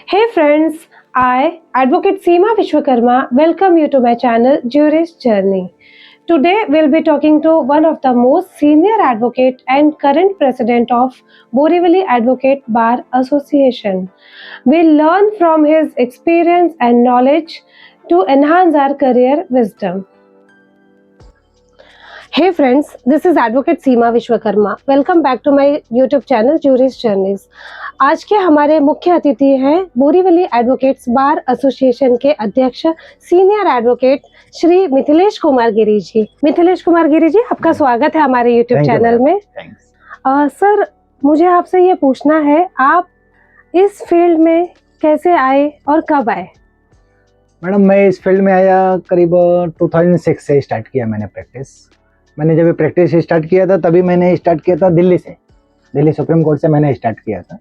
Hey friends, I, Advocate Seema Vishwakarma, welcome you to my channel Jurist Journey. Today we'll be talking to one of the most senior advocate and current president of Borivali Advocate Bar Association. We'll learn from his experience and knowledge to enhance our career wisdom. Hey friends, this is Advocate Seema Vishwakarma. Welcome back to my YouTube channel Jurist Journeys. आज के हमारे मुख्य अतिथि हैं Borivali advocates bar association के अध्यक्ष senior advocate Shri Mithilesh Kumar Giri ji. Mithilesh Kumar Giri ji, आपका स्वागत है हमारे YouTube चैनल में। सर, मुझे आपसे ये पूछना है, आप इस फील्ड में कैसे आए और कब आए? मैडम, मैं इस फील्ड में आया करीब 2006 से स्टार्ट किया मैंने प्रैक्टिस। मैंने जब प्रैक्टिस स्टार्ट किया था तभी मैंने स्टार्ट किया था दिल्ली सुप्रीम कोर्ट से मैंने स्टार्ट किया था।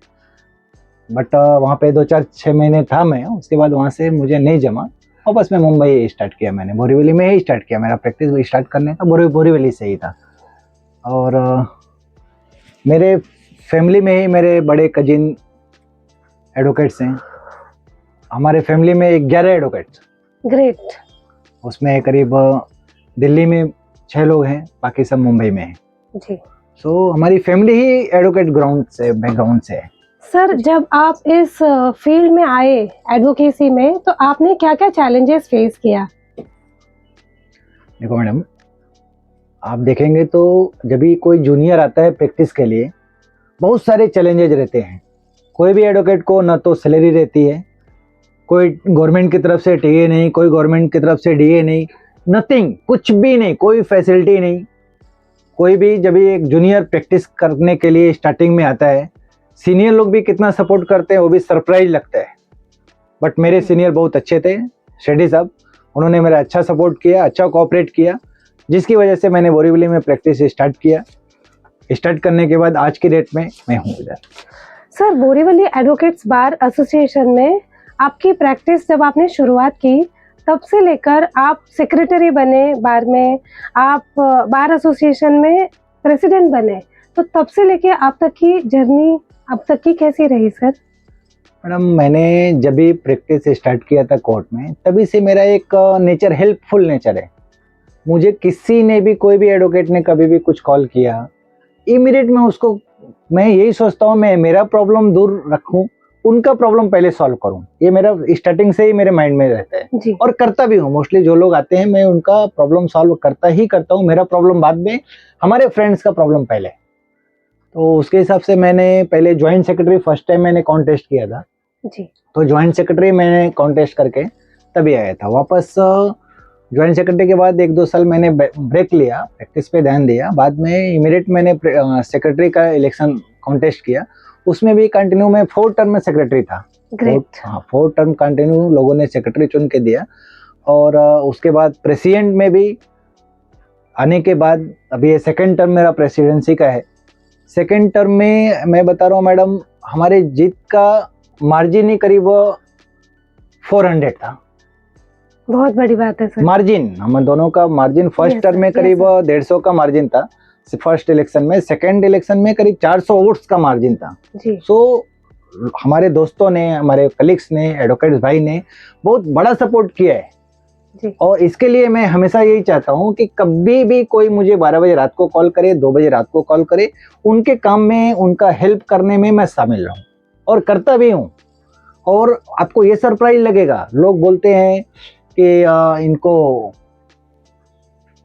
बट वहाँ पे 2-4-6 महीने था मैं, उसके बाद वहाँ से मुझे नहीं जमा, वापस मैं मुंबई स्टार्ट किया। मैंने बोरीवली में ही स्टार्ट किया, मेरा प्रैक्टिस स्टार्ट करने का बोरीवली से ही था। और मेरे फैमिली में ही मेरे बड़े कजिन एडवोकेट्स हैं। हमारे फैमिली में 11 एडवोकेट्स। ग्रेट। उसमें करीब दिल्ली में 6 लोग हैं, बाकी सब मुंबई में हैं जी। सो हमारी फैमिली ही एडवोकेट बैकग्राउंड से है। सर, जब आप इस फील्ड में आए एडवोकेसी में, तो आपने क्या क्या चैलेंजेस फेस किया? देखो मैडम, आप देखेंगे तो जब भी कोई जूनियर आता है प्रैक्टिस के लिए, बहुत सारे चैलेंजेस रहते हैं। कोई भी एडवोकेट को ना तो सैलरी रहती है, कोई गवर्नमेंट की तरफ से टीए नहीं, कोई गवर्नमेंट की तरफ से डीए नहीं, नथिंग, कुछ भी नहीं, कोई फैसिलिटी नहीं। कोई भी जब भी एक जूनियर प्रैक्टिस करने के लिए स्टार्टिंग में आता है, सीनियर लोग भी कितना सपोर्ट करते हैं वो भी सरप्राइज लगता है। बट मेरे सीनियर बहुत अच्छे थे, शेड्डी साहब, उन्होंने मेरा अच्छा सपोर्ट किया, अच्छा कोऑपरेट किया, जिसकी वजह से मैंने बोरीवली में प्रैक्टिस स्टार्ट किया। स्टार्ट करने के बाद आज की डेट में मैं हूँ इधर। Sir, Borivali advocates bar association में आपकी प्रैक्टिस जब आपने शुरुआत की, तब से लेकर आप सेक्रेटरी बने बार में, आप बार एसोसिएशन में प्रेसिडेंट बने, तो तब से लेके आप तक की जर्नी अब तक की कैसी रही सर? मैडम, मैंने जब भी प्रैक्टिस स्टार्ट किया था कोर्ट में, तभी से मेरा एक नेचर हेल्पफुल नेचर है। मुझे किसी ने भी, कोई भी एडवोकेट ने कभी भी कुछ कॉल किया, इमीडिएट मैं यही सोचता हूँ, मैं मेरा प्रॉब्लम दूर रखूँ, उनका प्रॉब्लम पहले सॉल्व करूँ। ये मेरा स्टार्टिंग से ही मेरे माइंड में रहता है जी। और करता भी हूँ। मोस्टली जो लोग आते हैं मैं उनका प्रॉब्लम सॉल्व करता हूँ। मेरा प्रॉब्लम बाद में, हमारे फ्रेंड्स का प्रॉब्लम पहले। तो उसके हिसाब से मैंने पहले ज्वाइंट सेक्रेटरी फर्स्ट टाइम मैंने कॉन्टेस्ट किया था जी। तो ज्वाइंट सेक्रेटरी मैंने कॉन्टेस्ट करके तभी आया था वापस। ज्वाइंट सेक्रेटरी के बाद 1-2 साल मैंने ब्रेक लिया, प्रैक्टिस पे ध्यान दिया। बाद में इमीडिएट मैंने सेक्रेटरी का इलेक्शन कॉन्टेस्ट किया, उसमें भी कंटिन्यू मैं 4 टर्म में सेक्रेटरी था। ग्रेट। 4 टर्म कंटिन्यू लोगों ने सेक्रेटरी चुन के दिया। और उसके बाद प्रेसिडेंट में भी आने के बाद अभी ये 2nd टर्म मेरा प्रेसिडेंसी का है। 2nd टर्म में मैं बता रहा हूँ मैडम, हमारे जीत का मार्जिन ही करीब 400 था। बहुत बड़ी बात है सर। मार्जिन, हम दोनों का मार्जिन फर्स्ट टर्म में करीब 150 का मार्जिन था फर्स्ट इलेक्शन में। 2nd इलेक्शन में करीब 400 वोट्स का मार्जिन था जी। सो हमारे दोस्तों ने, हमारे कलीग्स ने, एडवोकेट्स भाई ने बहुत बड़ा सपोर्ट किया है जी। और इसके लिए मैं हमेशा यही चाहता हूँ कि कभी भी कोई मुझे 12 बजे रात को कॉल करे, 2 बजे रात को कॉल करे, उनके काम में, उनका हेल्प करने में मैं शामिल रहूँ और करता भी हूँ। और आपको ये सरप्राइज लगेगा, लोग बोलते हैं कि इनको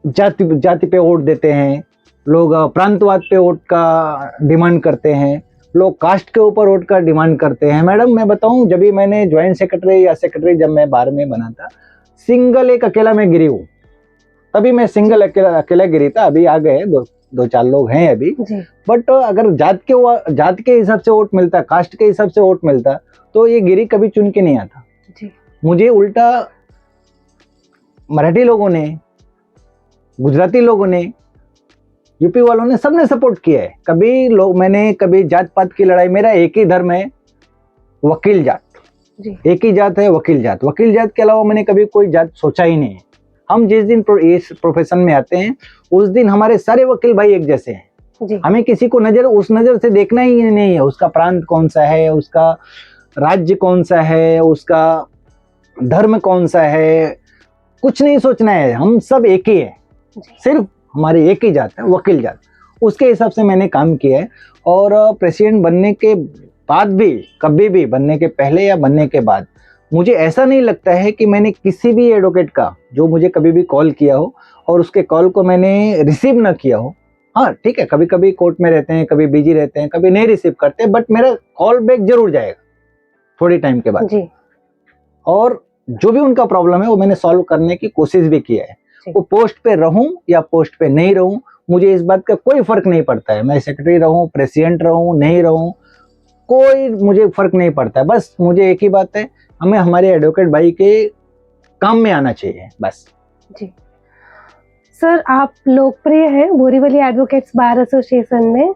जाति पे वोट देते हैं, लोग प्रांतवाद पे वोट का डिमांड करते हैं, लोग कास्ट के ऊपर वोट का डिमांड करते हैं। मैडम, मैं बताऊं, जब भी मैंने ज्वाइंट सेक्रेटरी या सेक्रेटरी जब मैं बार में बना था, सिंगल एक अकेला मैं गिरी हूँ। तभी मैं सिंगल अकेला गिरी था। अभी आ गए 2-4 लोग हैं अभी। बट अगर जात के हिसाब से वोट मिलता, कास्ट के हिसाब से वोट मिलता, तो ये गिरी कभी चुन के नहीं आता जी। मुझे उल्टा मराठी लोगों ने, गुजराती लोगों ने, यूपी वालों ने, सबने सपोर्ट किया है। मैंने कभी जात पात की लड़ाई, मेरा एक ही धर्म है, वकील जात जी। एक ही जात है, वकील जात। वकील जात के अलावा मैंने कभी कोई जात सोचा ही नहीं है। हम जिस दिन इस प्रोफेशन में आते हैं, उस दिन हमारे सारे वकील भाई एक जैसे हैं जी। हमें किसी को उस नजर से देखना ही नहीं है, उसका प्रांत कौन सा है, उसका राज्य कौन सा है, उसका धर्म कौन सा है, कुछ नहीं सोचना है। हम सब एक ही है, सिर्फ हमारी एक ही जात है, वकील जात। उसके हिसाब से मैंने काम किया है। और प्रेसिडेंट बनने के बाद भी, कभी भी, बनने के पहले या बनने के बाद, मुझे ऐसा नहीं लगता है कि मैंने किसी भी एडवोकेट का जो मुझे कभी भी कॉल किया हो और उसके कॉल को मैंने रिसीव ना किया हो। हाँ ठीक है, कभी कभी कोर्ट में रहते हैं, कभी बिजी रहते हैं, कभी नहीं रिसीव करते, बट मेरा कॉल बैक जरूर जाएगा थोड़ी टाइम के बाद जी। और जो भी उनका प्रॉब्लम है वो मैंने सॉल्व करने की कोशिश भी किया है। वो पोस्ट पे रहूं या पोस्ट पे नहीं रहूं, मुझे इस बात का कोई फर्क नहीं पड़ता है। मैं सेक्रेटरी रहूं, प्रेसिडेंट रहूं, नहीं रहूं, कोई मुझे फर्क नहीं पड़ता है। बस मुझे एक ही बात है, हमें हमारे एडवोकेट भाई के काम में आना चाहिए, बस। जी सर, आप लोकप्रिय हैं बोरीवली एडवोकेट्स बार एसोसिएशन में,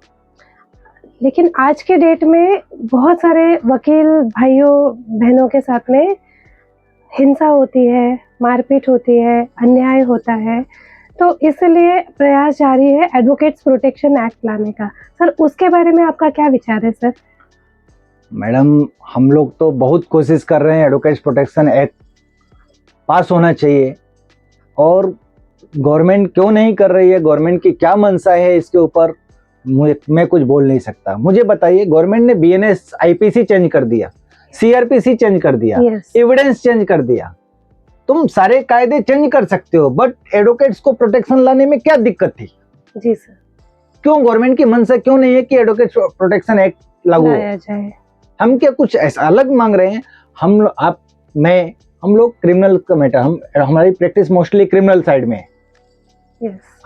लेकिन आज के डेट में बहुत सारे वकील भाइयों बहनों के साथ में हिंसा होती है, मारपीट होती है, अन्याय होता है, तो इसलिए प्रयास जारी है एडवोकेट्स प्रोटेक्शन एक्ट लाने का। सर, उसके बारे में आपका क्या विचार है सर? मैडम, हम लोग तो बहुत कोशिश कर रहे हैं, एडवोकेट्स प्रोटेक्शन एक्ट पास होना चाहिए। और गवर्नमेंट क्यों नहीं कर रही है, गवर्नमेंट की क्या मंशा है इसके ऊपर, मैं कुछ बोल नहीं सकता। मुझे बताइए, गवर्नमेंट ने बीएनएस आईपीसी चेंज कर दिया, सीआरपीसी चेंज कर दिया, एविडेंस चेंज कर दिया। तुम सारे कायदे चेंज कर सकते हो, बट एडवोकेट्स को प्रोटेक्शन लाने में क्या दिक्कत थी? जी सर। क्यों गवर्नमेंट की मंशा क्यों नहीं है कि एडवोकेट्स प्रोटेक्शन एक्ट लागू लाया जाए? हम क्या कुछ ऐसा अलग मांग रहे हैं? हम लोग क्रिमिनल का मैटर, हमारी प्रैक्टिस मोस्टली क्रिमिनल साइड में है।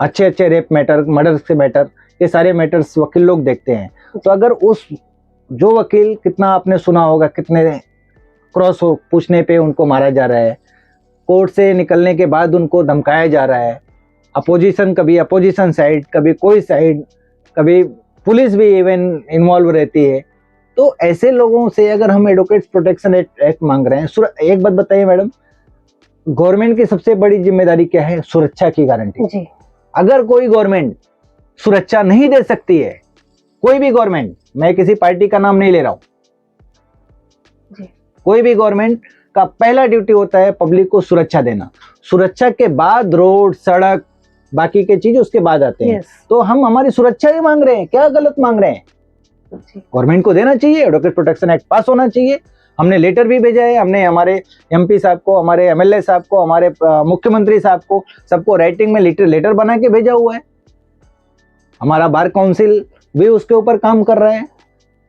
अच्छे अच्छे रेप मैटर, मर्डर के मैटर, ये सारे मैटर्स वकील लोग देखते हैं। तो अगर उस जो वकील, कितना आपने सुना होगा, कितने क्रॉस हो पूछने पे उनको मारा जा रहा है, कोर्ट से निकलने के बाद उनको धमकाया जा रहा है, अपोजिशन, कभी अपोजिशन साइड, कभी कोई साइड, कभी पुलिस भी इवन इन्वॉल्व रहती है। तो ऐसे लोगों से अगर हम एडवोकेट्स प्रोटेक्शन एक्ट मांग रहे हैं, एक बात बताइए मैडम, गवर्नमेंट की सबसे बड़ी जिम्मेदारी क्या है? सुरक्षा की गारंटी जी। अगर कोई गवर्नमेंट सुरक्षा नहीं दे सकती है, कोई भी गवर्नमेंट, मैं किसी पार्टी का नाम नहीं ले रहा हूं जी, कोई भी गवर्नमेंट का पहला ड्यूटी होता है पब्लिक को सुरक्षा देना। सुरक्षा के बाद रोड, सड़क, बाकी के चीज उसके बाद आते हैं। तो हम हमारी सुरक्षा ही मांग रहे हैं, क्या गलत मांग रहे हैं? गवर्नमेंट को देना चाहिए, एडवोकेट प्रोटेक्शन एक्ट पास होना चाहिए। हमने लेटर भी भेजा है, हमने हमारे एमपी साहब को, हमारे एमएलए साहब को, हमारे मुख्यमंत्री साहब को, सबको राइटिंग में लेटर बना के भेजा हुआ है। हमारा बार काउंसिल भी उसके ऊपर काम कर रहा है,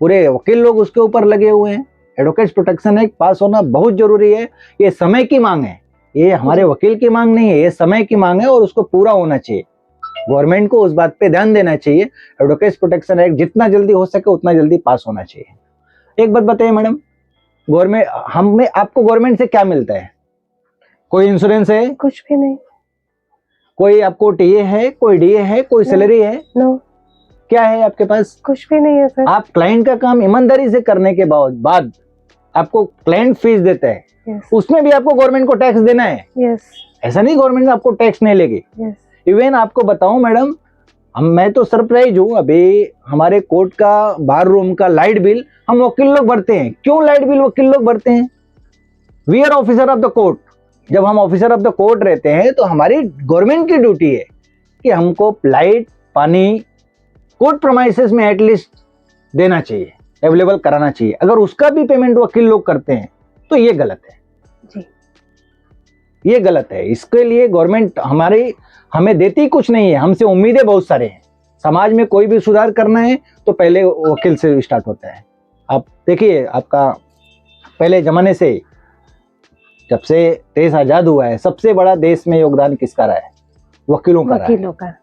पूरे वकील लोग उसके ऊपर लगे हुए हैं। एडवोकेट्स प्रोटेक्शन एक्ट पास होना बहुत जरूरी है। ये समय की मांग है, ये हमारे वकील की मांग नहीं है, ये समय की मांग है और उसको पूरा होना चाहिए। गवर्नमेंट को उस बात पे ध्यान देना चाहिए। एडवोकेट्स प्रोटेक्शन एक्ट जितना जल्दी हो सके उतना जल्दी पास होना चाहिए। एक बात बताइए मैडम, आपको गवर्नमेंट से क्या मिलता है? कोई इंश्योरेंस है? कुछ भी नहीं। कोई आपको टीए है, कोई डीए है, कोई सैलरी है? नो। क्या है आपके पास? कुछ भी नहीं है सर। आप क्लाइंट का काम ईमानदारी से करने के बाद आपको क्लाइंट फीस देता है, उसमें भी आपको गवर्नमेंट को टैक्स देना है। ऐसा नहीं गवर्नमेंट आपको टैक्स नहीं लेगी। इवन आपको बताऊं मैडम, मैं तो सरप्राइज हूँ, अभी हमारे कोर्ट का बार रूम का लाइट बिल हम वकील लोग भरते हैं। क्यों लाइट बिल वकील लोग भरते हैं? We are officer of the court. जब हम ऑफिसर ऑफ द कोर्ट रहते हैं तो हमारी गवर्नमेंट की ड्यूटी है कि हमको लाइट, पानी कोर्ट प्रोमाइसेस में एटलीस्ट देना चाहिए, अवेलेबल कराना चाहिए। अगर उसका भी पेमेंट वकील लोग करते हैं तो ये गलत है जी, ये गलत है। इसके लिए गवर्नमेंट हमें देती कुछ नहीं है, हमसे उम्मीदें बहुत सारे हैं। समाज में कोई भी सुधार करना है तो पहले वकील से स्टार्ट होता है। आप देखिए, आपका पहले जमाने से जब से देश आजाद हुआ है, सबसे बड़ा देश में योगदान किसका रहा है? वकीलों का रहा है।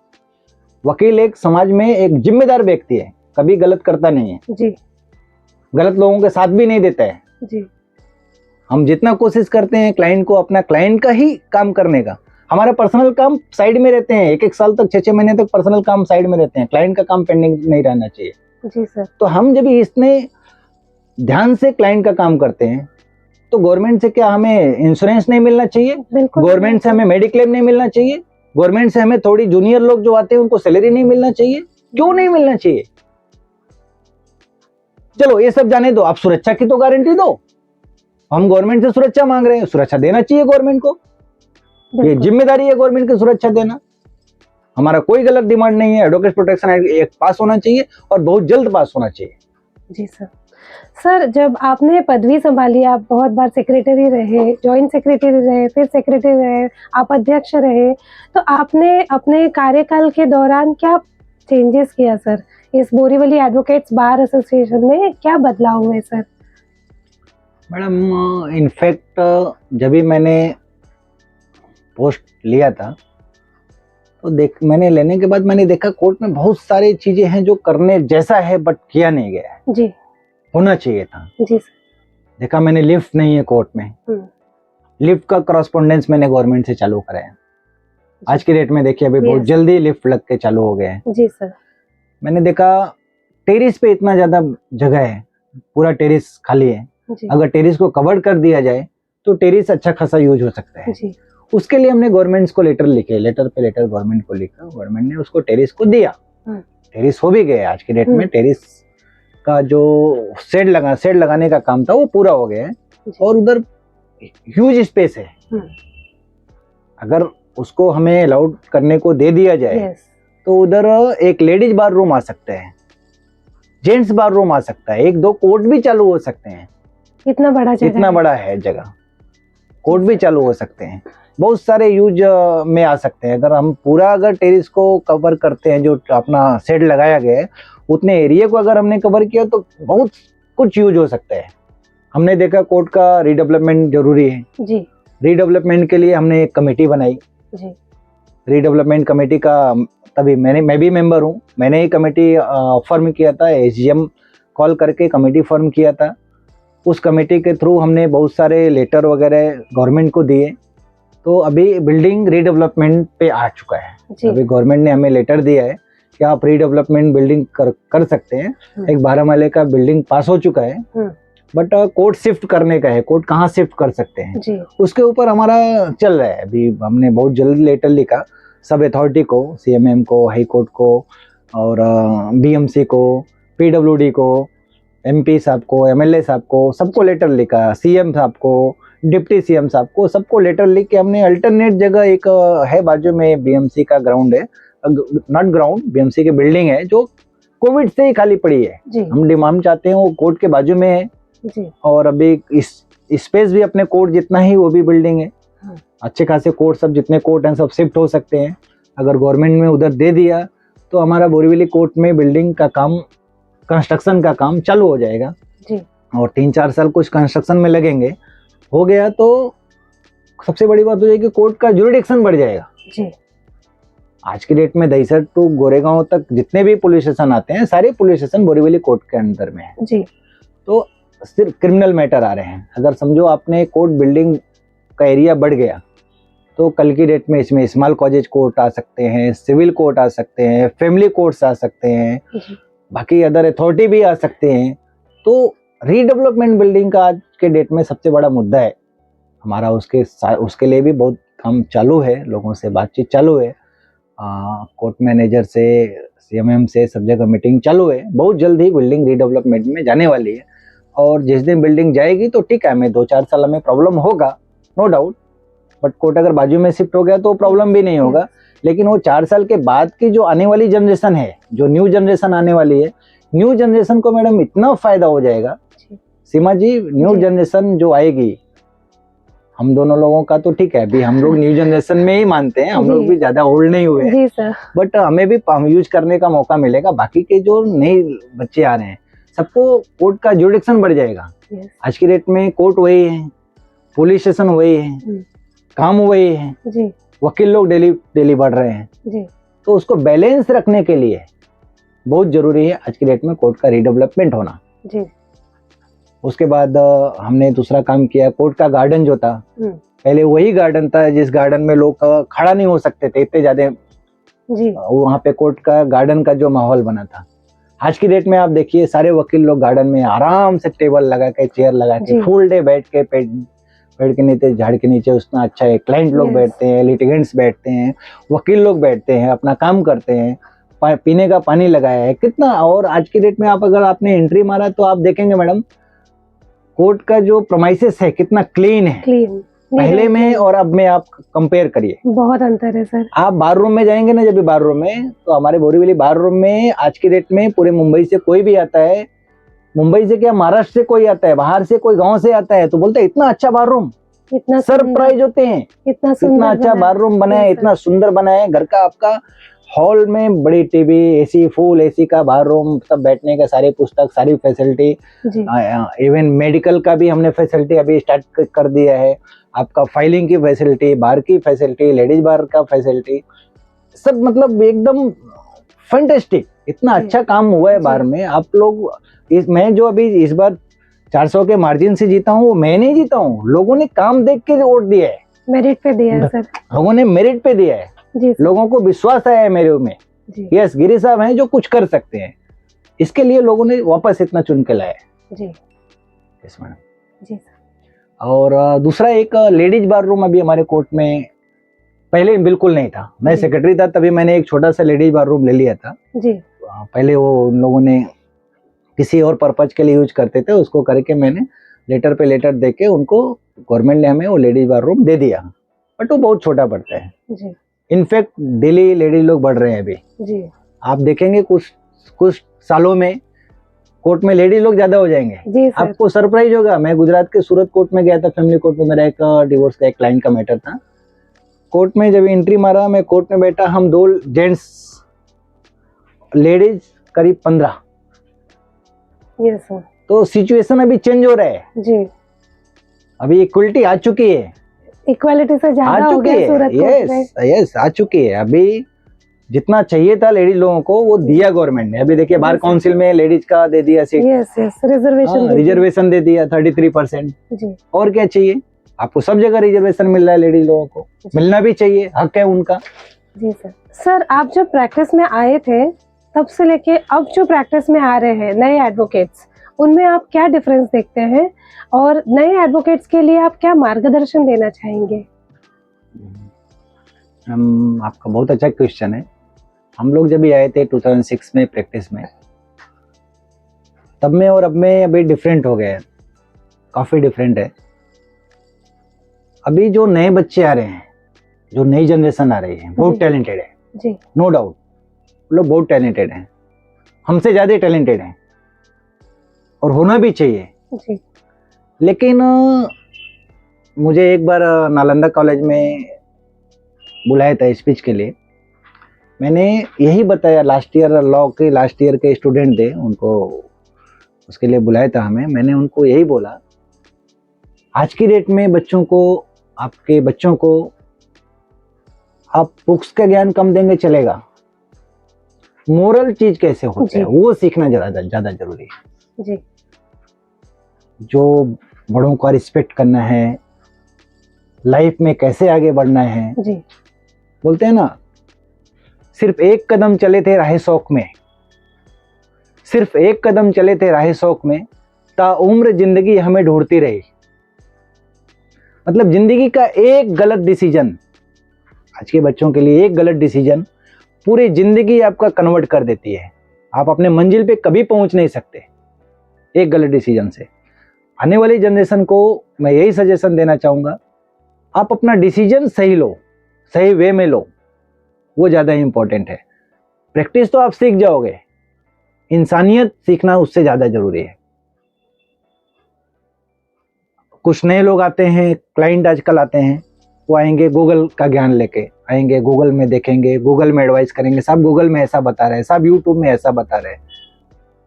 वकील एक समाज में एक जिम्मेदार व्यक्ति है, कभी गलत करता नहीं है जी, गलत लोगों के साथ भी नहीं देता है जी। हम जितना कोशिश करते हैं क्लाइंट को, अपना क्लाइंट का ही काम करने का, हमारा पर्सनल काम साइड में रहते हैं। एक साल तक, 6 महीने तक पर्सनल काम साइड में रहते हैं, क्लाइंट का काम पेंडिंग नहीं रहना चाहिए जी सर। तो हम जब इतने ध्यान से क्लाइंट का काम करते हैं तो गवर्नमेंट से क्या हमें इंश्योरेंस नहीं मिलना चाहिए? गवर्नमेंट से हमें मेडिक्लेम नहीं मिलना चाहिए? गवर्नमेंट से हमें थोड़ी जूनियर लोग जो आते हैं उनको सैलरी नहीं मिलना चाहिए? क्यों नहीं मिलना चाहिए? चलो ये सब जाने दो, आप सुरक्षा की तो गारंटी दो। हम गवर्नमेंट से सुरक्षा मांग रहे हैं, सुरक्षा देना चाहिए गवर्नमेंट को, ये बिल्कुल। जिम्मेदारी है गवर्नमेंट की सुरक्षा देना। हमारा कोई गलत डिमांड नहीं है, एडवोकेट प्रोटेक्शन एक्ट पास होना चाहिए और बहुत जल्द पास होना चाहिए। जी सर। सर, जब आपने पदवी संभाली, आप बहुत बार सेक्रेटरी रहे, जॉइंट सेक्रेटरी रहे, फिर सेक्रेटरी रहे, आप अध्यक्ष रहे, तो आपने अपने कार्यकाल के दौरान क्या चेंजेस किया सर? इस बोरीवली एडवोकेट्स बार एसोसिएशन में क्या बदलाव हुए सर? मैडम, इनफैक्ट जब भी मैंने पोस्ट लिया था तो मैंने लेने के बाद मैंने देखा कोर्ट में बहुत सारी चीजें हैं जो करने जैसा है बट किया नहीं गया है, जी होना चाहिए था। जी सर। देखा मैंने लिफ्ट नहीं है कोर्ट में, लिफ्ट का करस्पॉन्डेंस मैंने गवर्नमेंट से चालू कराया। आज की डेट में देखिए अभी बहुत Yes. जल्दी लिफ्ट लग के चालू हो गए हैं। जी सर। मैंने देखा टेरिस पे इतना ज्यादा जगह है, पूरा टेरिस खाली है। जी अगर टेरिस को कवर कर दिया जाए तो टेरिस अच्छा खासा यूज हो सकता है। जी उसके लिए हमने गवर्नमेंट को लेटर लिखे, लेटर पे लेटर गवर्नमेंट को लिखा, गवर्नमेंट ने उसको टेरिस को दिया। टेरिस हो भी गया आज की डेट में। टेरिस का जो शेड लगाने का काम था वो पूरा हो गया है और उधर ह्यूज स्पेस है। अगर उसको हमें अलाउड करने को दे दिया जाए Yes. तो उधर एक लेडीज बार रूम आ सकते हैं, जेंट्स बार रूम आ सकता है, 1-2 कोर्ट भी चालू हो सकते हैं। इतना बड़ा जगह इतना बड़ा है जगह, कोर्ट भी चालू हो सकते हैं, बहुत सारे यूज में आ सकते हैं। अगर टेरिस को कवर करते हैं, जो अपना शेड लगाया गया है उतने एरिया को अगर हमने कवर किया तो बहुत कुछ यूज हो सकता है। हमने देखा कोर्ट का रीडेवलपमेंट जरूरी है जी। रीडेवलपमेंट के लिए हमने एक कमेटी बनाई जी रीडेवलपमेंट कमेटी का। तभी मैं भी मेंबर हूँ। मैंने ही कमेटी फॉर्म किया था, एसजीएम कॉल करके कमेटी फॉर्म किया था। उस कमेटी के थ्रू हमने बहुत सारे लेटर वगैरह गवर्नमेंट को दिए, तो अभी बिल्डिंग रीडेवलपमेंट पे आ चुका है। अभी गवर्नमेंट ने हमें लेटर दिया है कि आप रीडेवलपमेंट बिल्डिंग कर सकते हैं। एक 12 माले का बिल्डिंग पास हो चुका है, बट कोर्ट शिफ्ट करने का है, कोर्ट कहाँ शिफ्ट कर सकते हैं जी। उसके ऊपर हमारा चल रहा है। अभी हमने बहुत जल्द लेटर लिखा सब अथॉरिटी को, सीएमएम को, हाई कोर्ट को और बीएमसी को, पीडब्ल्यूडी को, एमपी साहब को, एमएलए साहब को, सबको लेटर लिखा, सीएम साहब को, डिप्टी सीएम साहब को, सबको लेटर लिख के हमने अल्टरनेट जगह एक है बाजू में बीएमसी का ग्राउंड है, नॉट ग्राउंड, बीएमसी की बिल्डिंग है जो कोविड से ही खाली पड़ी है। हम चाहते हैं वो कोर्ट के बाजू में है जी। और अभी इस स्पेस भी अपने कोर्ट जितना ही वो भी बिल्डिंग है। अच्छे खासे कोर्ट सब जितने कोर्ट हैं सब शिफ्ट हो सकते हैं। अगर गवर्नमेंट में उधर दे दिया तो हमारा बोरीवली कोर्ट में बिल्डिंग का काम, कंस्ट्रक्शन का काम चालू हो जाएगा जी। और 3-4 साल कुछ कंस्ट्रक्शन में लगेंगे। हो गया तो सबसे बड़ी बात हो जाएगी, कोर्ट का जुरिडिक्शन बढ़ जाएगा जी। आज की डेट में दहीसर टू गोरेगांव तक जितने भी पुलिस स्टेशन आते हैं सारे पुलिस स्टेशन बोरीवली कोर्ट के अंदर में है जी। तो सिर्फ क्रिमिनल मैटर आ रहे हैं। अगर समझो आपने कोर्ट बिल्डिंग का एरिया बढ़ गया तो कल की डेट में इसमें स्मॉल कॉजेज कोर्ट आ सकते हैं, सिविल कोर्ट आ सकते हैं, फैमिली कोर्ट्स आ सकते हैं, बाकी अदर अथॉरिटी भी आ सकते हैं। तो रीडेवलपमेंट बिल्डिंग का आज के डेट में सबसे बड़ा मुद्दा है हमारा। उसके लिए भी बहुत काम चालू है, लोगों से बातचीत चालू है, कोर्ट मैनेजर से, सीएमएम से सब जगह मीटिंग चालू है। बहुत जल्द ही बिल्डिंग रीडेवलपमेंट में जाने वाली है और जिस दिन बिल्डिंग जाएगी तो ठीक है, हमें 2-4 साल में प्रॉब्लम होगा, नो डाउट, बट कोर्ट अगर बाजू में शिफ्ट हो गया तो प्रॉब्लम भी नहीं होगा। लेकिन वो 4 साल के बाद की जो आने वाली जनरेशन है, जो न्यू जनरेशन आने वाली है, न्यू जनरेशन को मैडम इतना फायदा हो जाएगा सीमा जी, न्यू जनरेशन जो आएगी, हम दोनों लोगों का तो ठीक है, अभी हम लोग न्यू जनरेशन में ही मानते हैं, हम लोग भी ज्यादा ओल्ड नहीं हुए जी सर, बट हमें भी यूज करने का मौका मिलेगा। बाकी के जो नए बच्चे आ रहे हैं सबको कोर्ट का जुरिडिक्शन बढ़ जाएगा। आज की डेट में कोर्ट वही है, पुलिस स्टेशन वही है, काम वही है जी। वकील लोग डेली बढ़ रहे हैं जी। तो उसको बैलेंस रखने के लिए बहुत जरूरी है आज की डेट में कोर्ट का रीडेवलपमेंट होना जी। उसके बाद हमने दूसरा काम किया, कोर्ट का गार्डन जो था, पहले वही गार्डन था जिस गार्डन में लोग खड़ा नहीं हो सकते थे, इतने ज्यादा वहाँ पे कोर्ट का गार्डन का जो माहौल बना था। आज की डेट में आप देखिए सारे वकील लोग गार्डन में आराम से टेबल लगा के, चेयर लगा के, फुल डे बैठ के पेड़ के नीचे, झाड़ के नीचे, उतना अच्छा है। क्लाइंट लोग बैठते हैं, लिटिगेंट्स बैठते हैं, वकील लोग बैठते हैं, अपना काम करते हैं। पीने का पानी लगाया है कितना। और आज की डेट में आप अगर आपने एंट्री मारा तो आप देखेंगे मैडम, कोर्ट का जो प्रोमाइसेस है कितना क्लीन है, क्लीन पहले में और अब में आप कंपेयर करिए, बहुत अंतर है सर। आप बार रूम में जाएंगे ना, जब भी बार रूम में, तो हमारे बोरीवली बार रूम में आज की डेट में पूरे मुंबई से कोई भी आता है, मुंबई से क्या महाराष्ट्र से कोई आता है, बाहर से कोई गांव से आता है, तो बोलते हैं इतना अच्छा बार रूम, इतना सरप्राइज होते हैं, इतना इतना अच्छा बार रूम बना है, इतना सुंदर बना है। घर का आपका हॉल में बड़ी टीवी, एसी, फुल एसी का बार रूम, सब बैठने का सारी पुस्तक, सारी फैसिलिटी, इवन मेडिकल का भी हमने फैसिलिटी अभी स्टार्ट कर दिया है। आपका फाइलिंग की फैसिलिटी, बार की फैसिलिटी, लेडीज बार का फैसिलिटी, सब मतलब एकदम फैंटास्टिक। इतना अच्छा काम हुआ है बार में। आप लोग मैं जो अभी इस बार 400 के मार्जिन से जीता हूँ, वो मैं नहीं जीता हूँ, लोगों ने काम देख के वोट दिया है, मेरिट पे दिया है सर, लोगों ने मेरिट पे दिया है जी सर। लोगों को विश्वास आया है मेरे में, यस गिरी साहब हैं जो कुछ कर सकते हैं, इसके लिए लोगों ने वापस इतना चुन के लाया जी। यस मैडम जी सर। और दूसरा एक लेडीज बार रूम अभी हमारे कोर्ट में पहले बिल्कुल नहीं था। मैं सेक्रेटरी था तभी मैंने एक छोटा सा लेडीज बार रूम ले लिया था जी। पहले वो उन लोगों ने किसी और पर्पज के लिए यूज करते थे, उसको करके मैंने लेटर पे लेटर दे के उनको, गवर्नमेंट ने हमें वो लेडीज बार रूम दे दिया, बट वो बहुत छोटा पड़ता है जी। इनफैक्ट डेली लेडीज लोग बढ़ रहे हैं अभी जी। आप देखेंगे कुछ सालों में कोर्ट में लेडीज लोग ज्यादा हो जाएंगे जी सर। आपको सरप्राइज होगा। मैं गुजरात के सूरत कोर्ट में गया था, फैमिली कोर्ट में, मेरा एक डिवोर्स का एक क्लाइंट का मैटर था। कोर्ट में जब एंट्री मारा, मैं कोर्ट में बैठा, हम 2 जेंट्स, लेडीज करीब 15। Yes sir. तो सिचुएशन अभी चेंज हो रहा है जी, अभी इक्वलिटी आ चुकी है, इक्वालिटी से ज्यादा हो गया सूरत कोर्ट में। यस आ चुकी है। अभी जितना चाहिए था लेडीज लोगों को वो दिया गवर्नमेंट ने। अभी देखिए बार काउंसिल में लेडीज का दे दिया सीट, यस यस, रिजर्वेशन दे दिया 33% जी। और क्या चाहिए आपको, सब जगह रिजर्वेशन मिल रहा है लेडीज लोगों को, मिलना भी चाहिए, हक है उनका। जी सर। सर आप जब प्रैक्टिस में आए थे तब से लेके अब जो प्रैक्टिस में आ रहे हैं नए एडवोकेट्स, उनमें आप क्या डिफरेंस देखते हैं और नए एडवोकेट्स के लिए आप क्या मार्गदर्शन देना चाहेंगे? आपका बहुत अच्छा क्वेश्चन है। हम लोग जब भी आए थे 2006 में प्रैक्टिस में, तब में और अब में अभी डिफरेंट हो गया है, काफ़ी डिफरेंट है। अभी जो नए बच्चे आ रहे हैं, जो नई जनरेशन आ रही है, बहुत टैलेंटेड है जी, नो डाउट, लोग बहुत टैलेंटेड हैं, हमसे ज़्यादा टैलेंटेड हैं और होना भी चाहिए जी। लेकिन मुझे एक बार नालंदा कॉलेज में बुलाया था स्पीच के लिए। मैंने यही बताया, लास्ट ईयर लॉ के लास्ट ईयर के स्टूडेंट थे, उनको उसके लिए बुलाया था हमें। मैंने उनको यही बोला, आज की डेट में बच्चों को, आपके बच्चों को आप बुक्स का ज्ञान कम देंगे चलेगा, मोरल चीज कैसे होता है वो सीखना ज़्यादा जरूरी है जी। जो बड़ों का रिस्पेक्ट करना है, लाइफ में कैसे आगे बढ़ना है जी। बोलते हैं ना, सिर्फ एक कदम चले थे राह शौक में, सिर्फ एक कदम चले थे राह शौक में, ताउम्र जिंदगी हमें ढूंढती रही। मतलब जिंदगी का एक गलत डिसीजन, आज के बच्चों के लिए एक गलत डिसीजन पूरी जिंदगी आपका कन्वर्ट कर देती है। आप अपने मंजिल पे कभी पहुंच नहीं सकते एक गलत डिसीजन से। आने वाली जनरेशन को मैं यही सजेशन देना चाहूँगा, आप अपना डिसीजन सही लो, सही वे में लो, वो ज़्यादा इम्पोर्टेंट है। प्रैक्टिस तो आप सीख जाओगे, इंसानियत सीखना उससे ज़्यादा ज़रूरी है। कुछ नए लोग आते हैं, क्लाइंट आजकल आते हैं, वो आएंगे गूगल का ज्ञान लेके आएंगे, गूगल में देखेंगे, गूगल में एडवाइस करेंगे, सब गूगल में ऐसा बता रहे हैं, सब यूट्यूब में ऐसा बता रहे हैं।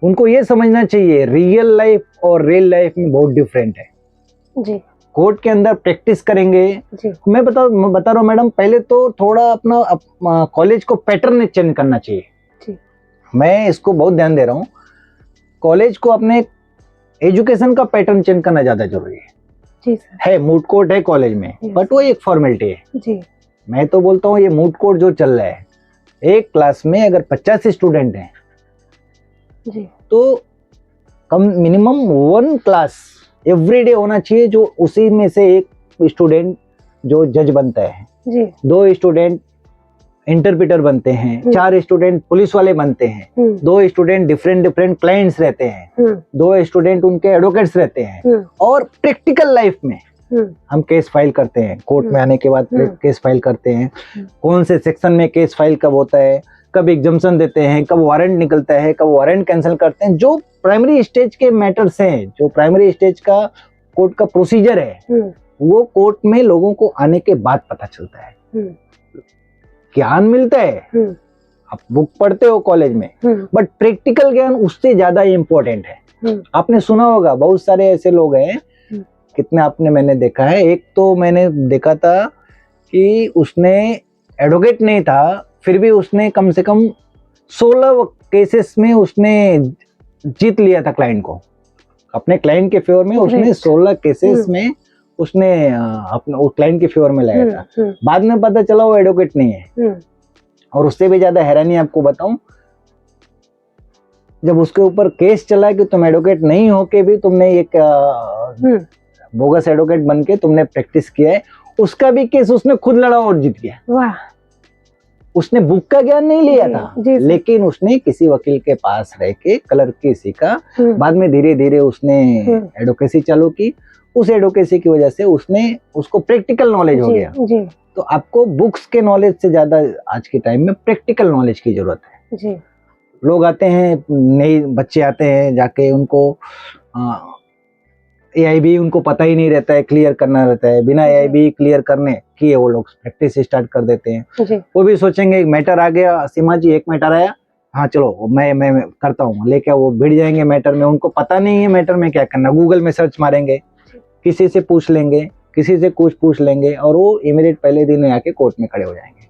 उनको ये समझना चाहिए रियल लाइफ और रियल लाइफ में बहुत डिफरेंट है जी। कोर्ट के अंदर प्रैक्टिस करेंगे जी। मैं बता रहा हूँ मैडम, पहले तो थोड़ा अपना कॉलेज को पैटर्न चेंज करना चाहिए जी। मैं इसको बहुत ध्यान दे रहा हूँ। कॉलेज को अपने एजुकेशन का पैटर्न चेंज करना ज़्यादा जरूरी है। जी सर। है मूड कोर्ट है कॉलेज में, बट वो एक फॉर्मेलिटी है जी। मैं तो बोलता हूँ ये मूड कोर्ट जो चल रहा है, एक क्लास में अगर 50 स्टूडेंट हैं जी, तो कम मिनिमम 1 क्लास एवरीडे होना चाहिए, जो उसी में से एक स्टूडेंट जो जज बनता है जी। 2 स्टूडेंट इंटरप्रेटर बनते हैं, 4 स्टूडेंट पुलिस वाले बनते हैं, 2 स्टूडेंट डिफरेंट डिफरेंट क्लाइंट्स रहते हैं, 2 स्टूडेंट उनके एडवोकेट्स रहते हैं। और प्रैक्टिकल लाइफ में हम केस फाइल करते हैं, कोर्ट में आने के बाद केस फाइल करते हैं, कौन से सेक्शन में केस फाइल कब होता है, कब एग्जम्पशन देते हैं, कब वारंट निकलता है, कब वारंट कैंसिल करते हैं। जो प्राइमरी स्टेज के मैटर्स हैं, जो प्राइमरी स्टेज का कोर्ट का प्रोसीजर है, वो कोर्ट में लोगों को आने के बाद पता चलता है। ज्ञान मिलता है, आप बुक पढ़ते हो कॉलेज में, बट प्रैक्टिकल ज्ञान उससे ज्यादा इम्पोर्टेंट है। आपने सुना होगा बहुत सारे ऐसे लोग हैं, कितने आपने मैंने देखा है। एक तो मैंने देखा था कि उसने एडवोकेट नहीं था, फिर भी उसने कम से कम 16 केसेस में उसने जीत लिया था क्लाइंट को, अपने क्लाइंट के फेवर में। उसने 16 केसेस में उसने अपने क्लाइंट के फेवर में लाया था। बाद में पता चला वो एडवोकेट नहीं है। और उससे भी ज्यादा हैरानी आपको बताऊं, जब उसके ऊपर केस चला कि तुम एडवोकेट नहीं हो के भी तुमने एक बोगस एडवोकेट बन के तुमने प्रैक्टिस किया है, उसका भी केस उसने खुद लड़ा और जीत गया। वाह। उसने बुक का ज्ञान नहीं लिया था, लेकिन उसने किसी वकील के पास रह के क्लर्की सीखा। बाद में धीरे धीरे उसने एडवोकेसी चालू की। उस एडवोकेसी की वजह से उसको प्रैक्टिकल नॉलेज हो गया। तो आपको बुक्स के नॉलेज से ज्यादा आज के टाइम में प्रैक्टिकल नॉलेज की जरूरत है। लोग आते हैं, नए बच्चे आते हैं, जाके उनको AIB उनको पता ही नहीं रहता है, क्लियर करना रहता है। बिना AIB क्लियर करने किए वो लोग प्रैक्टिस स्टार्ट कर देते हैं। वो भी सोचेंगे एक मैटर आ गया, सीमा जी एक मैटर आया, हाँ चलो मैं करता हूँ, लेके वो भिड़ जाएंगे मैटर में। उनको पता नहीं है मैटर में क्या करना। गूगल में सर्च मारेंगे, किसी से पूछ लेंगे, किसी से कुछ पूछ लेंगे, और वो इमीडिएट पहले दिन में आके कोर्ट में खड़े हो जाएंगे।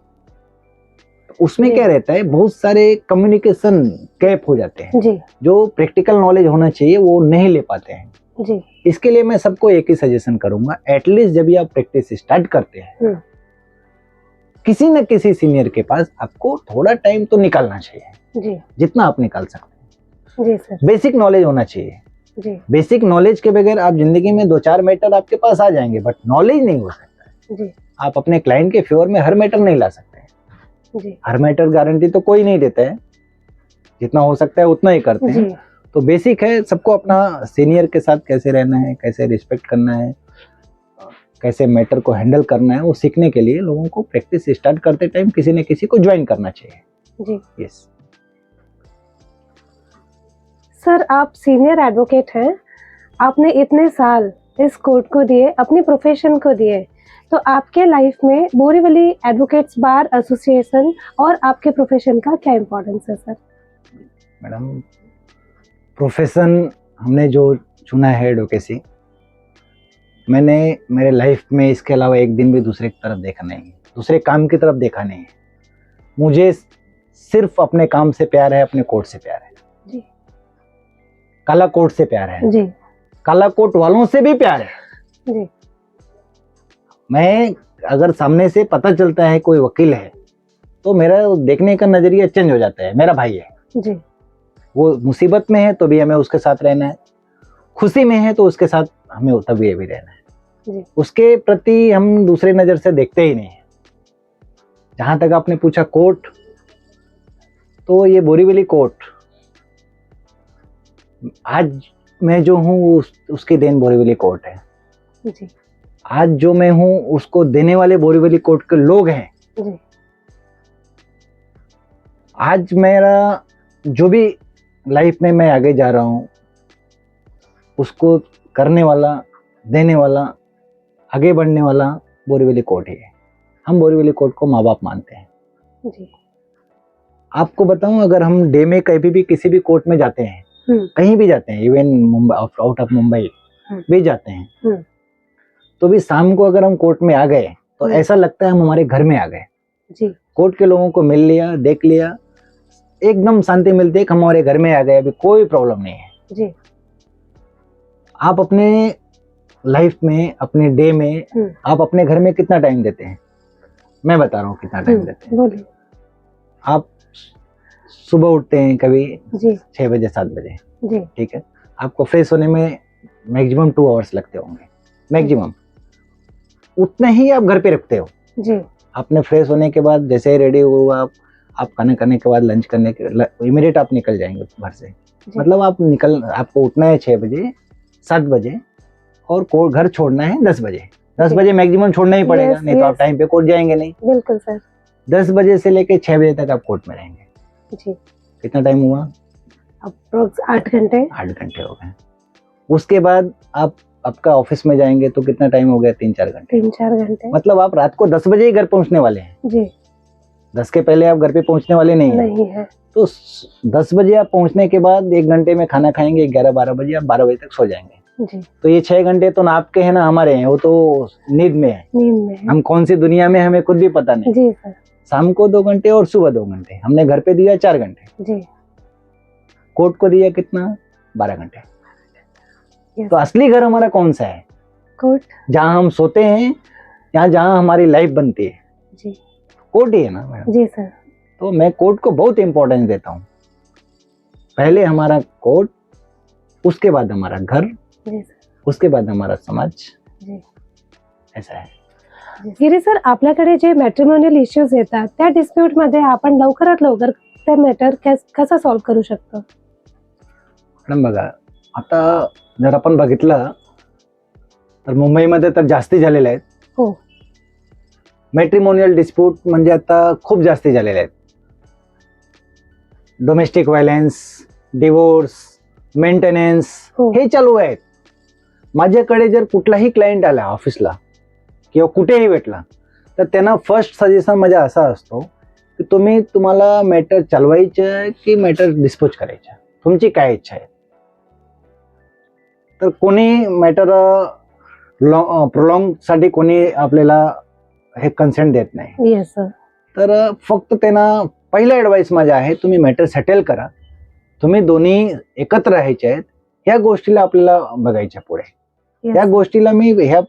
उसमें क्या रहता है, बहुत सारे कम्युनिकेशन गैप हो जाते हैं। जो प्रैक्टिकल नॉलेज होना चाहिए वो नहीं ले पाते हैं। इसके लिए मैं सबको एक ही सजेशन करूंगा, एटलीस्ट जब भी आप प्रैक्टिस स्टार्ट करते हैं, किसी न किसी सीनियर के पास आपको थोड़ा टाइम तो निकालना चाहिए, जितना आप निकाल सकते हैं। बेसिक नॉलेज होना चाहिए। बेसिक नॉलेज के बगैर आप जिंदगी में 2-4 मैटर आपके पास आ जाएंगे, बट नॉलेज नहीं हो सकता है। आप अपने क्लाइंट के फेवर में हर मैटर नहीं ला सकते। हर मैटर गारंटी तो कोई नहीं देता है, जितना हो सकता है उतना ही करते हैं। तो बेसिक है, सबको अपना सीनियर के साथ कैसे रहना है, कैसे रिस्पेक्ट करना है, कैसे मैटर को हैंडल करना है, वो सीखने के लिए लोगों को प्रैक्टिस स्टार्ट करते टाइम किसी न किसी को ज्वाइन करना चाहिए। यस सर, आप सीनियर एडवोकेट हैं, आपने इतने साल इस कोर्ट को दिए, अपनी प्रोफेशन को दिए, तो आपके लाइफ में बोरीवली एडवोकेट्स बार एसोसिएशन और आपके प्रोफेशन का क्या इम्पोर्टेंस है सर? मैडम, प्रोफेशन हमने जो चुना है एडवोकेसी, मैंने मेरे लाइफ में इसके अलावा एक दिन भी दूसरे की तरफ देखा नहीं है, दूसरे काम की तरफ देखा नहीं है। मुझे सिर्फ अपने काम से प्यार है, अपने कोर्ट से प्यार है जी। काला कोर्ट से प्यार है जी। काला कोर्ट वालों से भी प्यार है जी। मैं अगर सामने से पता चलता है कोई वकील है, तो मेरा देखने का नजरिया चेंज हो जाता है। मेरा भाई है जी। वो मुसीबत में है तो भी हमें उसके साथ रहना है, खुशी में है तो उसके साथ हमें तभी भी रहना है जी। उसके प्रति हम दूसरे नजर से देखते ही नहीं है। जहां तक आपने पूछा कोर्ट, तो ये बोरीवली कोर्ट, आज मैं जो हूँ उसकी देन बोरीवली कोर्ट है जी। आज जो मैं हूँ उसको देने वाले बोरीवली कोर्ट के लोग हैं जी। आज मेरा जो भी लाइफ में मैं आगे जा रहा हूँ, उसको करने वाला, देने वाला, आगे बढ़ने वाला बोरीवली कोर्ट ही है। हम बोरीवली कोर्ट को माँ बाप मानते हैं जी। आपको बताऊं, अगर हम डे में कहीं भी किसी भी कोर्ट में जाते हैं, कहीं भी जाते हैं, even Mumbai, out of Mumbai भी जाते हैं, तो भी शाम को अगर हम कोर्ट में आ गए तो ऐसा लगता है हम हमारे घर में आ गए जी। कोर्ट के लोगों को मिल लिया, देख लिया, एकदम शांति मिलती है कि हम हमारे घर में आ गए, अभी कोई प्रॉब्लम नहीं है जी। आप अपने लाइफ में, अपने डे में, आप अपने घर में कितना टाइम देते हैं? मैं बता रहा हूँ कितना टाइम देते हैं। आप सुबह उठते हैं कभी 6 बजे 7 बजे, ठीक है, आपको फ्रेश होने में मैक्सिमम 2 आवर्स लगते होंगे, मैक्सिमम। उतना ही आप घर पे रखते हो जी। आपने फ्रेश होने के बाद जैसे ही रेडी हुआ आप खाना खाने के बाद लंच करने के इमीडिएट आप निकल जाएंगे घर से। जी। मतलब आपको उठना है 6 बजे 7 बजे और घर छोड़ना है 10 बजे। 10 जी। बजे मैक्सिमम छोड़ना ही पड़ेगा, Yes, नहीं तो आप yes. टाइम पे कोर्ट जाएंगे नहीं। बिल्कुल सर। 10 बजे से लेके 6 बजे तक आप कोर्ट में रहेंगे। जी। कितना टाइम हुआ? अप्रोक्स 8 घंटे। 8 घंटे हो गए। उसके बाद आप आपका ऑफिस में जाएंगे तो कितना टाइम हो गया? 3-4 घंटे। 3-4 घंटे। मतलब आप रात को 10 बजे ही घर पहुंचने वाले हैं। जी। 10 के पहले आप घर पे पहुंचने वाले नहीं हैं। नहीं है। तो 10 बजे आप पहुंचने के बाद 1 घंटे में खाना खाएंगे, 11-12 बजे आप 12 बजे तक सो जाएंगे। जी। तो ये 6 घंटे तो ना आपके हैं ना हमारे हैं, वो तो नींद में है। नींद में है। हम कौन सी दुनिया में हमें खुद भी पता नहीं। जी सर। शाम को 2 घंटे और सुबह 2 घंटे हमने घर पे दिया 4 घंटे। जी। कोर्ट को दिया कितना? 12 घंटे। Yes. तो असली घर हमारा कौन सा है? कोर्ट। जहाँ हम सोते हैं या जहाँ हमारी लाइफ बनती है, जी। कोर्ट ही है ना मैडम। जी सर। तो मैं कोर्ट को बहुत इंपॉर्टेंस देता हूँ। पहले हमारा कोर्ट, उसके बाद हमारा घर, जी सर। उसके बाद हमारा समाज। जी। ऐसा आहे. गिरीश सर, आपल्याकडे जे मॅट्रिमोनियल इश्यूज येतात त्या डिस्प्यूट मध्ये आपण लवकरात लवकर ते मॅटर कसा सॉल्व्ह करू शकतो? मॅडम बघा, आता जर आपण बघितलं तर मुंबईमध्ये तर जास्ती झालेले आहेत. हो. मॅट्रिमोनियल डिस्प्यूट म्हणजे आता खूप जास्ती झालेले आहेत. डोमेस्टिक व्हायलन्स, डिवोर्स, मेंटेनन्स हो. हे चालू आहेत. माझ्याकडे जर कुठलाही क्लायंट आला ऑफिसला किंवा कुठेही भेटला तर त्यांना फर्स्ट सजेशन माझा असा असतो की तुम्हाला मॅटर चालवायचं की मॅटर डिस्पोज करायचं, तुमची काय इच्छा आहे. तर कोणी मॅटर प्रोलॉंग साठी कोणी आपल्याला हे कन्सेंट देत नाही. Yes sir. तर फक्त त्यांना पहिला ॲडवाइस माझा आहे, तुम्ही मॅटर सेटल करा. तुम्ही दोन्ही एकत्र राहायचे आहेत, ह्या गोष्टीला आपल्याला बघायच्या पुढे. त्या गोष्टीला मी ह्या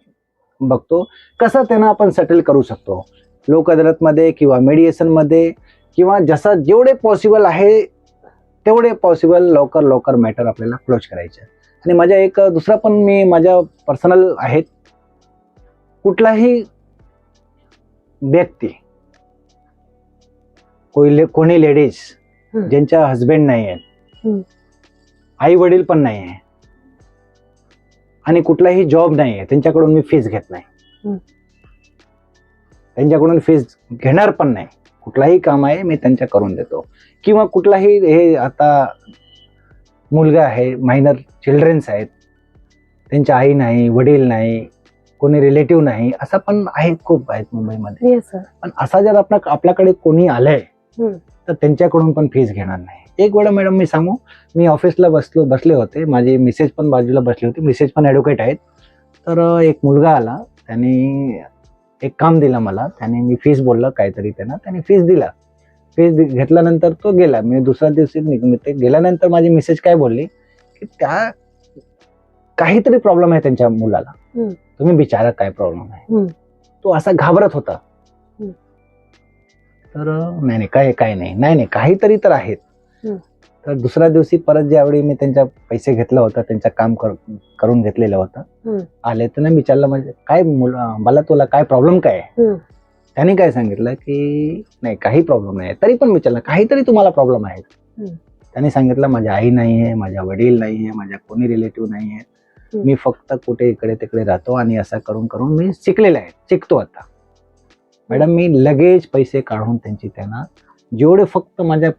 बघतो कसं त्यांना आपण सेटल करू शकतो, लोक अदालतमध्ये किंवा मेडिएशनमध्ये किंवा जसं जेवढे पॉसिबल आहे तेवढे पॉसिबल लवकर मॅटर आपल्याला क्लोज करायचे. आणि माझ्या एक दुसरा पण मी माझ्या पर्सनल आहेत, कुठलाही व्यक्ती कोणी लेडीज ज्यांच्या हस्बंड नाही आहेत, आई वडील पण नाही आहे आणि कुठलाही जॉब नाही आहे, त्यांच्याकडून मी फीस घेत नाही, त्यांच्याकडून फीस घेणार पण नाही. कुठलाही काम आहे मी त्यांच्या करून देतो. किंवा कुठलाही हे आता मुलगा आहे, मायनर चिल्ड्रन्स आहेत, त्यांच्या आई नाही, वडील नाही, कोणी रिलेटिव्ह नाही, असं पण आहे, खूप आहेत मुंबईमध्ये. पण असा जर आपल्याकडे कोणी आलंय तर त्यांच्याकडून पण फीस घेणार नाही. एक वेळा मॅडम मी सांगू, मी ऑफिसला बसले होते, माझी मिसेस पण बाजूला बसली होती, मिसेस पण ॲडव्होकेट आहेत. तर एक मुलगा आला, त्याने एक काम दिलं मला, त्याने मी फीस बोललं काहीतरी, त्याने फीस दिला. फीस घेतल्यानंतर तो गेला. मी दुसऱ्या दिवशी निघते, गेल्यानंतर माझी मिसेस काय बोलली की त्या काहीतरी प्रॉब्लेम आहे त्यांच्या मुलाला, तुम्ही विचारा काय प्रॉब्लेम आहे. तो असा घाबरत होता. तर नाही काय नाही काहीतरी तर आहेत. तर दुसऱ्या दिवशी परत ज्यावेळी मी त्यांच्या पैसे घेतलं होतं, त्यांचं काम करून घेतलेलं होतं, आले तर विचारलं म्हणजे काय मला तुला काय प्रॉब्लेम काय आहे. त्याने काय सांगितलं की नाही काही प्रॉब्लेम नाही. तरी पण विचारलं काहीतरी तुम्हाला प्रॉब्लेम आहे. त्याने सांगितलं माझ्या आई नाही आहे, माझ्या वडील नाही आहे, माझ्या कोणी रिलेटिव्ह नाही आहे, मी फक्त कुठे इकडे तिकडे राहतो आणि असं करून मी शिकतो आता. मॅडम मी लगेच पैसे काढून त्यांना जेवढे फक्त माझ्या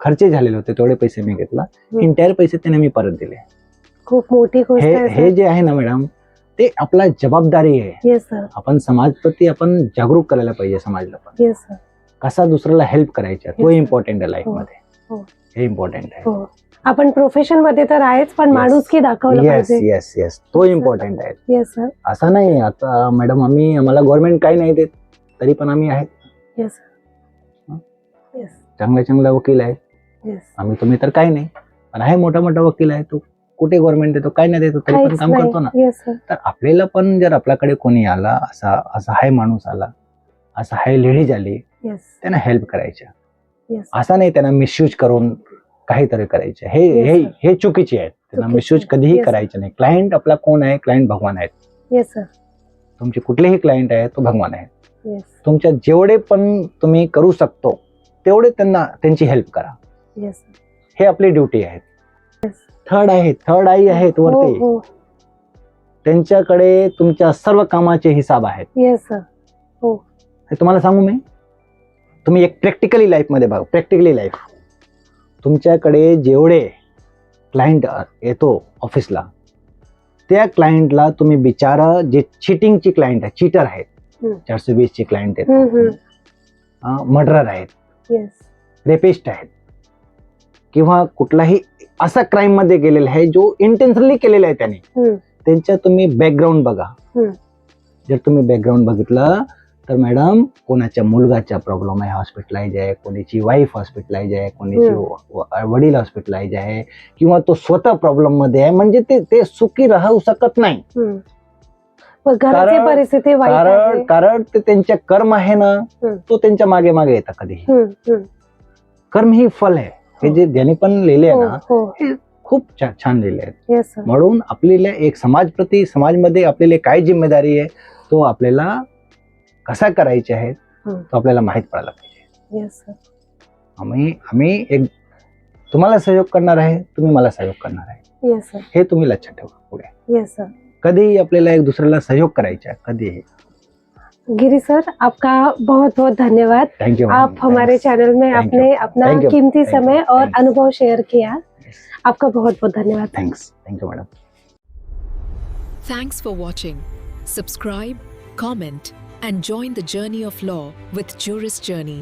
खर्चे झालेले होते तेवढे पैसे मी घेतला. इंटायर पैसे त्याने मी परत दिले. खूप मोठी गोष्ट आहे. हे जे आहे ना मॅडम, ते आपला जबाबदारी आहे. आपण समाजप्रती आपण जागरूक करायला पाहिजे समाजाला पण. कसा दुसऱ्याला हेल्प करायचा तो इम्पॉर्टंट आहे लाईफ मध्ये. हे इम्पॉर्टंट आहे. आपण प्रोफेशन मध्ये तर आहेच, पण माणुसकी दाखवलं पाहिजे. येस तो इम्पॉर्टंट आहे. Yes sir. असं नाही आता मॅडम आम्हाला गव्हर्नमेंट काही नाही देत तरी पण आम्ही आहेत. येस चांगला वकील आहे. तुम्ही तर काही नाही, पण आहे मोठा वकील आहे. तो कुठे गव्हर्नमेंट देतो, काय नाही देतो, तरी पण काम करतो ना. तर आपल्याला पण जर आपल्याकडे कोणी आला, असा हाय माणूस आला, असा हाय लेडीज आली, त्यांना हेल्प करायचं. असं नाही त्यांना मिसयूज करून काहीतरी करायचं. हे चुकीचे आहेत. त्यांना मिसयूज कधीही करायचं नाही. क्लायंट आपला कोण आहे? क्लायंट भगवान आहेत. तुमचे कुठलेही क्लायंट आहे तो भगवान आहे. येस तुमच्या जेवढे पण तुम्ही करू शकतो तेवढे त्यांना त्यांची हेल्प करा. येस हे आपली ड्युटी आहे. थर्ड आई आहेत वरती, हो त्यांच्याकडे तुमच्या सर्व कामाचे हिसाब आहेत. येस सर हे तुम्हाला सांगू मी, तुम्ही एक प्रॅक्टिकली लाईफमध्ये बघा. प्रॅक्टिकली लाईफ, तुमच्याकडे जेवढे क्लायंट येतो ऑफिसला, त्या क्लायंटला तुम्ही बिचारा जे चिटिंगची क्लायंट आहे, चीटर आहेत, 420 ची क्लायंट आहेत, मर्डरर आहेत, येस रेपिस्ट आहेत, किंवा कुठलाही असा क्राईम मध्ये गेलेला आहे जो इंटेन्शनली केलेला आहे त्याने, त्यांच्या तुम्ही बॅकग्राऊंड बघा. जर तुम्ही बॅकग्राऊंड बघितलं तर मॅडम, कोणाच्या मुलगाचा प्रॉब्लेम आहे, हॉस्पिटलाइज आहे, कोणाची वाईफ हॉस्पिटलाइज आहे, कोणाची वडील हॉस्पिटलाइज आहे, किंवा तो स्वतः प्रॉब्लेम मध्ये आहे, म्हणजे ते सुखी राहू शकत नाही. घराची परिस्थिती वाईट आहे. कारण ते त्यांच्या कर्म आहे ना, तो त्यांच्या मागे मागे येतात. कधी कर्म ही फल आहे, हे जे ज्याने पण लिहिले आहे ना, हे खूप छान लिहिले आहेत. म्हणून आपल्याला एक समाजमध्ये आपल्याला काय जिम्मेदारी आहे, तो आपल्याला कसा करायचे आहे तो आपल्याला माहित पडायला पाहिजे. आम्ही एक तुम्हाला सहयोग करणार आहे, तुम्ही मला सहयोग करणार आहे, हे तुम्ही लक्षात ठेवा. पुढे कधीही आपल्याला एक दुसऱ्याला सहयोग करायचा आहे, कधीही. गिरी सर, आपका बहुत बहुत धन्यवाद. Thank you. आप हमारे चैनल में आपने अपना कीमती समय और अनुभव शेयर किया. आपका बहुत बहुत धन्यवाद. Thank you madam. Thanks for watching. Subscribe, comment, and join the journey of law with Jurist Journey.